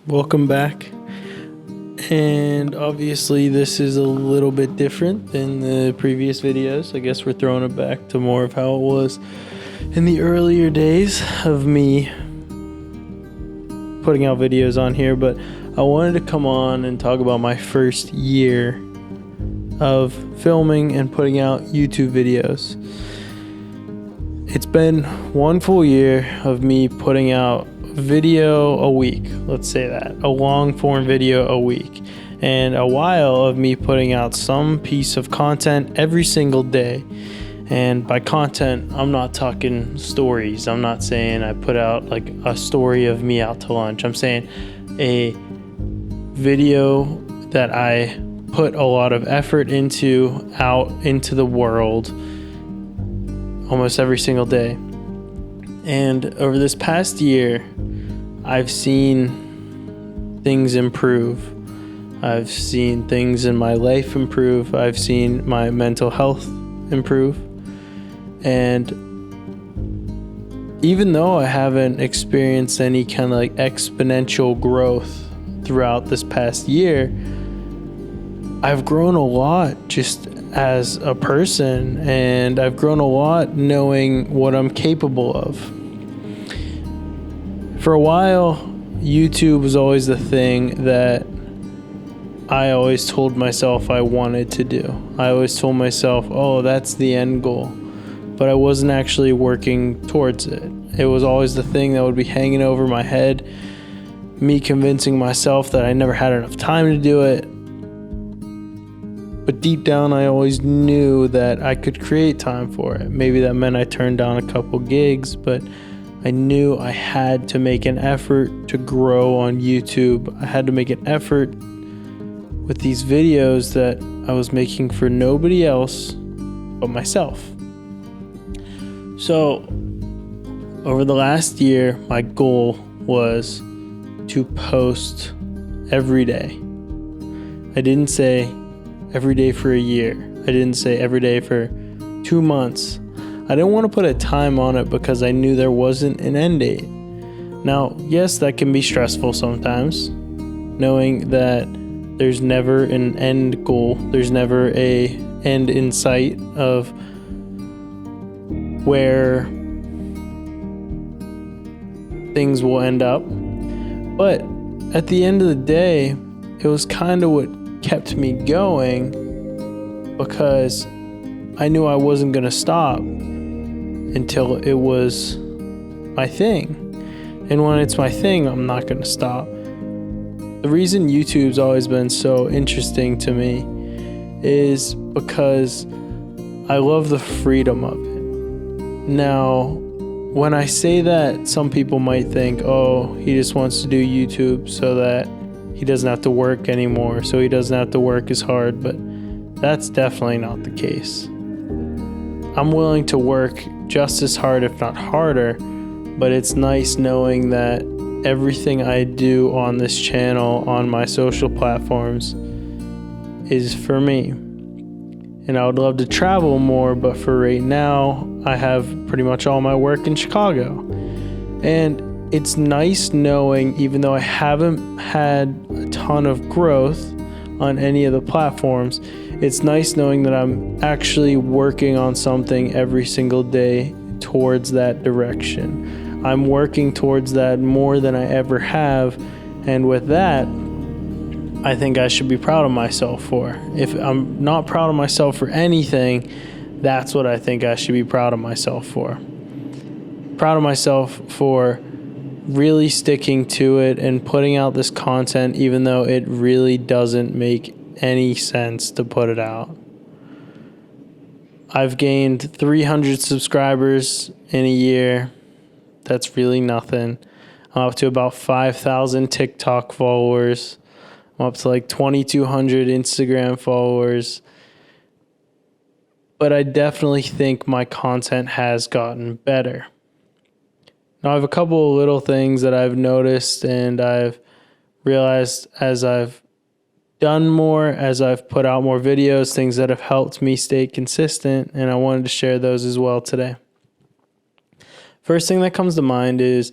Welcome back. And obviously this is a little bit different than the previous videos. I guess we're throwing it back to more of how it was in the earlier days of me putting out videos on here. But I wanted to come on and talk about my first year of filming and putting out YouTube videos. It's been one full year of me putting out video a week, let's say that, a long form video a week, and a while of me putting out some piece of content every single day. And by content, I'm not talking stories. I'm not saying I put out like a story of me out to lunch. I'm saying a video that I put a lot of effort into out into the world almost every single day. And over this past year, I've seen things improve. I've seen things in my life improve. I've seen my mental health improve. And even though I haven't experienced any kind of like exponential growth throughout this past year, I've grown a lot just as a person, and I've grown a lot knowing what I'm capable of. For a while, YouTube was always the thing that I always told myself I wanted to do. I always told myself, oh, that's the end goal. But I wasn't actually working towards it. It was always the thing that would be hanging over my head, me convincing myself that I never had enough time to do it. But deep down, I always knew that I could create time for it. Maybe that meant I turned down a couple gigs, but I knew I had to make an effort to grow on YouTube. I had to make an effort with these videos that I was making for nobody else but myself. So, over the last year, my goal was to post every day. I didn't say every day for a year. I didn't say every day for 2 months. I didn't want to put a time on it because I knew there wasn't an end date. Now, yes, that can be stressful sometimes, knowing that there's never an end goal. There's never a end in sight of where things will end up. But at the end of the day, it was kind of what kept me going, because I knew I wasn't going to stop until it was my thing. And when it's my thing, I'm not going to stop. The reason YouTube's always been so interesting to me is because I love the freedom of it. Now, when I say that, some people might think, oh, he just wants to do YouTube so that he doesn't have to work anymore, so he doesn't have to work as hard, but that's definitely not the case. I'm willing to work just as hard, if not harder, but it's nice knowing that everything I do on this channel, on my social platforms, is for me. And I would love to travel more, but for right now, I have pretty much all my work in Chicago. And it's nice knowing, even though I haven't had a ton of growth on any of the platforms, it's nice knowing that I'm actually working on something every single day towards that direction. I'm working towards that more than I ever have, and with that, I think I should be proud of myself for. If I'm not proud of myself for anything, that's what I think I should be proud of myself for. Proud of myself for really sticking to it and putting out this content even though it really doesn't make any sense to put it out. I've gained 300 subscribers in a year. That's really nothing. I'm up to about 5,000 TikTok followers. I'm up to like 2,200 Instagram followers. But I definitely think my content has gotten better. Now, I have a couple of little things that I've noticed and I've realized as I've done more, as I've put out more videos, things that have helped me stay consistent, and I wanted to share those as well today. First thing that comes to mind is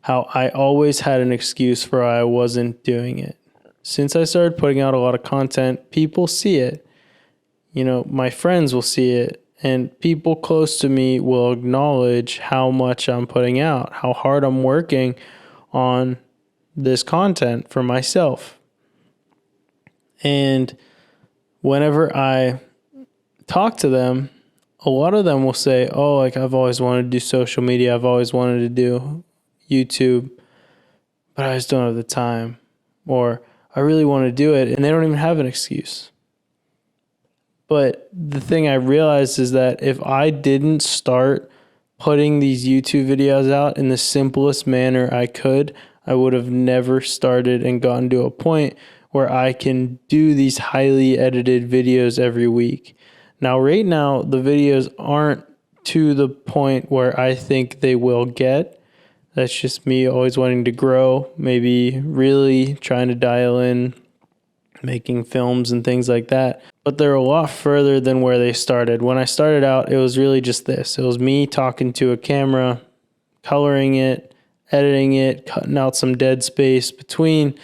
how I always had an excuse for why I wasn't doing it. Since I started putting out a lot of content, people see it. My friends will see it, and people close to me will acknowledge how much I'm putting out, how hard I'm working on this content for myself. And whenever I talk to them, a lot of them will say, oh, like, I've always wanted to do social media. I've always wanted to do YouTube, but I just don't have the time. Or I really want to do it, and they don't even have an excuse. But the thing I realized is that if I didn't start putting these YouTube videos out in the simplest manner I could, I would have never started and gotten to a point where I can do these highly edited videos every week. Now, right now, the videos aren't to the point where I think they will get. That's just me always wanting to grow, maybe really trying to dial in making films and things like that. But they're a lot further than where they started. When I started out, it was really just this. It was me talking to a camera, coloring it, editing it, cutting out some dead space between,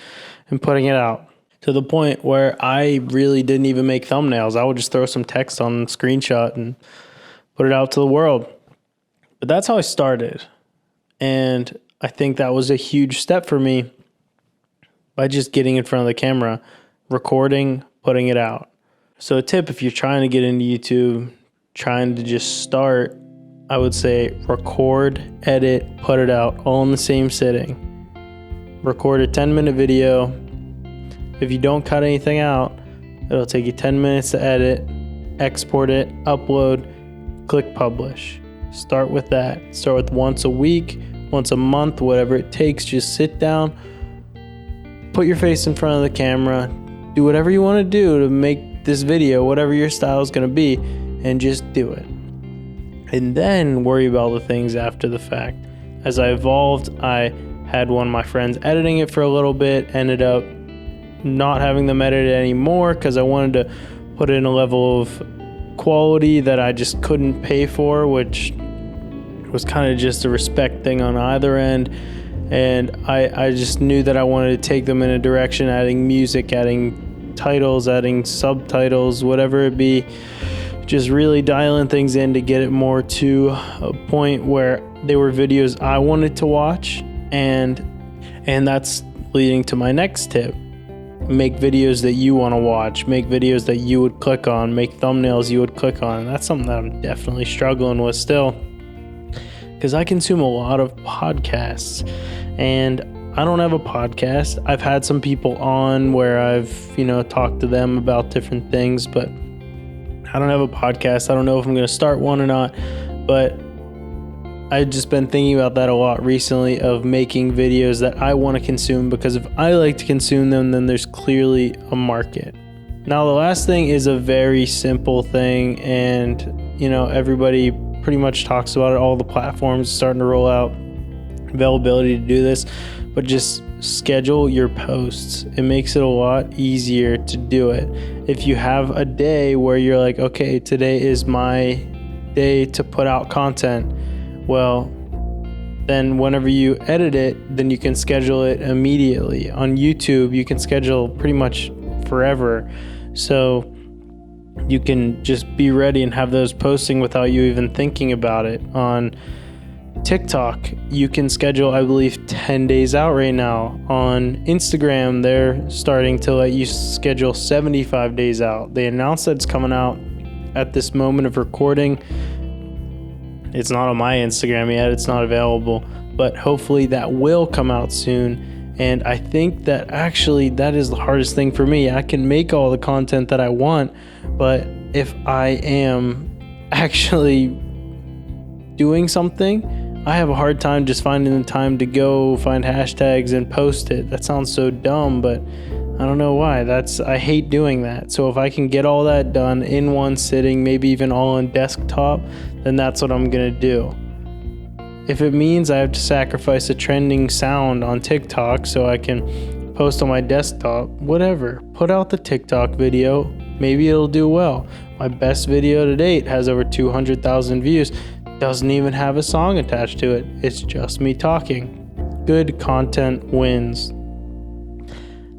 and putting it out. To the point where I really didn't even make thumbnails. I would just throw some text on a screenshot and put it out to the world. But that's how I started. And I think that was a huge step for me by just getting in front of the camera, recording, putting it out. So a tip, if you're trying to get into YouTube, trying to just start, I would say record, edit, put it out all in the same sitting. Record a 10-minute video. If you don't cut anything out, it'll take you 10 minutes to edit, export it, upload, click publish. Start with that. Start with once a week, once a month, whatever it takes. Just sit down, put your face in front of the camera, do whatever you want to do to make this video, whatever your style is going to be, and just do it. And then worry about the things after the fact. As I evolved, I had one of my friends editing it for a little bit, ended up not having them edit it anymore because I wanted to put in a level of quality that I just couldn't pay for, which was kind of just a respect thing on either end. And I just knew that I wanted to take them in a direction, adding music, adding titles, adding subtitles, whatever it be, just really dialing things in to get it more to a point where they were videos I wanted to watch. And that's leading to my next tip. Make videos that you want to watch, make videos that you would click on, make thumbnails you would click on. And that's something that I'm definitely struggling with still, because I consume a lot of podcasts, and I don't have a podcast. I've had some people on where I've, talked to them about different things, but I don't have a podcast. I don't know if I'm going to start one or not, but I've just been thinking about that a lot recently, of making videos that I want to consume, because if I like to consume them, then there's clearly a market. Now, the last thing is a very simple thing, and, everybody pretty much talks about it. All the platforms starting to roll out availability to do this, but just schedule your posts. It makes it a lot easier to do it. If you have a day where you're like, okay, today is my day to put out content, well, then whenever you edit it, then you can schedule it immediately. On YouTube, you can schedule pretty much forever. So you can just be ready and have those posting without you even thinking about it. On TikTok, you can schedule, I believe, 10 days out right now. On Instagram, they're starting to let you schedule 75 days out. They announced that it's coming out at this moment of recording. It's not on my Instagram yet. It's not available, but hopefully that will come out soon. And I think that actually that is the hardest thing for me. I can make all the content that I want, but if I am actually doing something, I have a hard time just finding the time to go find hashtags and post it. That sounds so dumb, but I don't know why. I hate doing that. So if I can get all that done in one sitting, maybe even all on desktop, then that's what I'm going to do. If it means I have to sacrifice a trending sound on TikTok so I can post on my desktop, whatever. Put out the TikTok video. Maybe it'll do well. My best video to date has over 200,000 views. Doesn't even have a song attached to it. It's just me talking. Good content wins.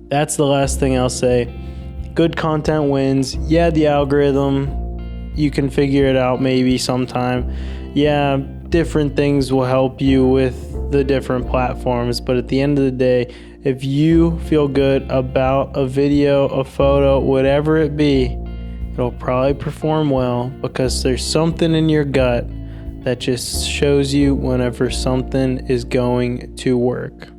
That's the last thing I'll say. Good content wins. Yeah, the algorithm, you can figure it out maybe sometime. Yeah, different things will help you with the different platforms, but at the end of the day, if you feel good about a video, a photo, whatever it be, it'll probably perform well because there's something in your gut that just shows you whenever something is going to work.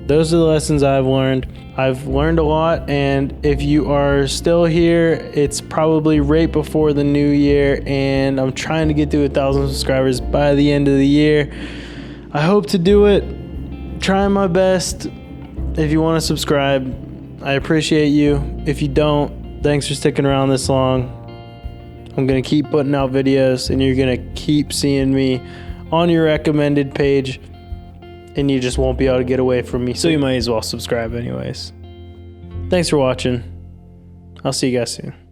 Those are the lessons I've learned. I've learned a lot, and if you are still here, it's probably right before the new year, and I'm trying to get to 1,000 subscribers by the end of the year. I hope to do it. Trying my best. If you want to subscribe, I appreciate you. If you don't, thanks for sticking around this long. I'm going to keep putting out videos, and you're going to keep seeing me on your recommended page, and you just won't be able to get away from me. So you might as well subscribe anyways. Thanks for watching. I'll see you guys soon.